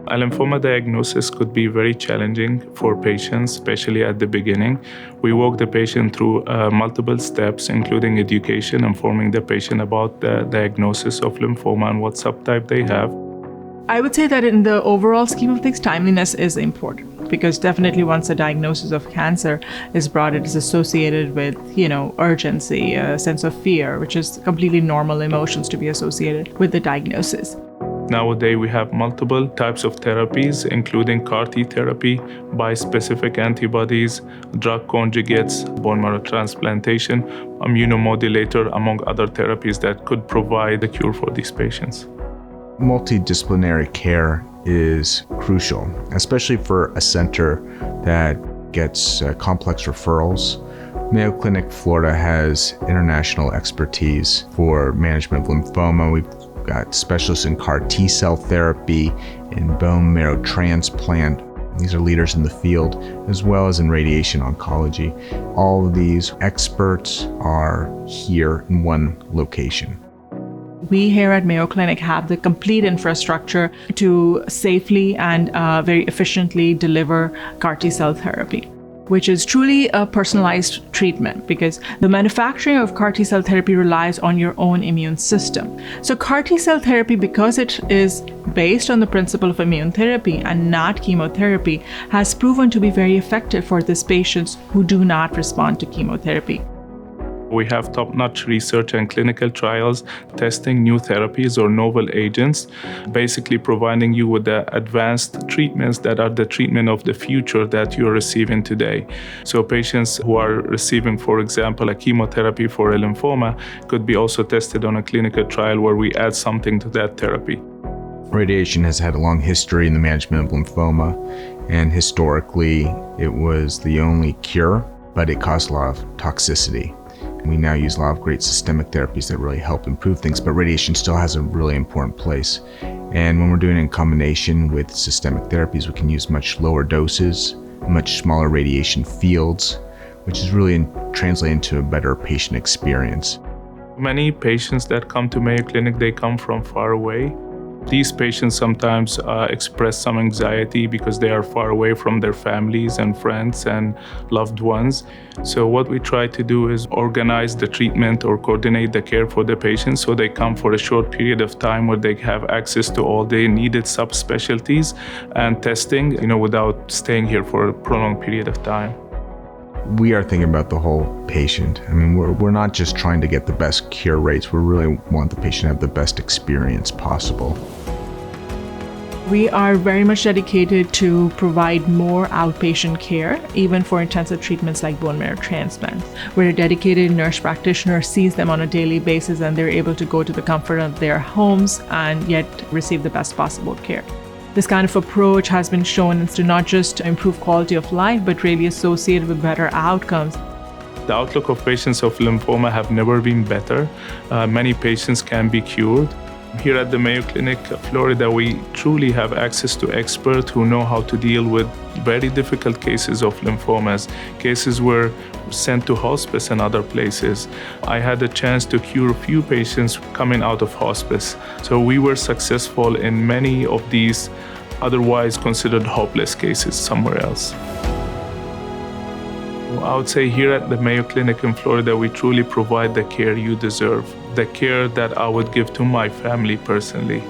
A lymphoma diagnosis could be very challenging for patients, especially at the beginning. We walk the patient through multiple steps, including education, informing the patient about the diagnosis of lymphoma and what subtype they have. I would say that in the overall scheme of things, timeliness is important, because definitely once a diagnosis of cancer is brought, it is associated with, urgency, a sense of fear, which is completely normal emotions to be associated with the diagnosis. Nowadays, we have multiple types of therapies, including CAR-T therapy, bispecific antibodies, drug conjugates, bone marrow transplantation, immunomodulator, among other therapies that could provide a cure for these patients. Multidisciplinary care is crucial, especially for a center that gets complex referrals. Mayo Clinic Florida has international expertise for management of lymphoma. We've got specialists in CAR T-cell therapy, in bone marrow transplant. These are leaders in the field, as well as in radiation oncology. All of these experts are here in one location. We here at Mayo Clinic have the complete infrastructure to safely and very efficiently deliver CAR T-cell therapy, which is truly a personalized treatment, because the manufacturing of CAR T-cell therapy relies on your own immune system. So CAR T-cell therapy, because it is based on the principle of immune therapy and not chemotherapy, has proven to be very effective for these patients who do not respond to chemotherapy. We have top-notch research and clinical trials testing new therapies or novel agents, basically providing you with the advanced treatments that are the treatment of the future that you're receiving today. So patients who are receiving, for example, a chemotherapy for a lymphoma could be also tested on a clinical trial where we add something to that therapy. Radiation has had a long history in the management of lymphoma, and historically it was the only cure, but it caused a lot of toxicity. We now use a lot of great systemic therapies that really help improve things, but radiation still has a really important place. And when we're doing it in combination with systemic therapies, we can use much lower doses, much smaller radiation fields, which is really translating to a better patient experience. Many patients that come to Mayo Clinic, they come from far away. These patients sometimes express some anxiety because they are far away from their families and friends and loved ones. So what we try to do is organize the treatment or coordinate the care for the patients so they come for a short period of time where they have access to all the needed subspecialties and testing, without staying here for a prolonged period of time. We are thinking about the whole patient. We're not just trying to get the best cure rates. We really want the patient to have the best experience possible. We are very much dedicated to provide more outpatient care, even for intensive treatments like bone marrow transplants, where a dedicated nurse practitioner sees them on a daily basis and they're able to go to the comfort of their homes and yet receive the best possible care. This kind of approach has been shown to not just improve quality of life, but really associated with better outcomes. The outlook of patients of lymphoma have never been better. Many patients can be cured. Here at the Mayo Clinic Florida, we truly have access to experts who know how to deal with very difficult cases of lymphomas, cases were sent to hospice and other places. I had a chance to cure a few patients coming out of hospice. So we were successful in many of these otherwise considered hopeless cases somewhere else. I would say here at the Mayo Clinic in Florida, we truly provide the care you deserve, the care that I would give to my family personally.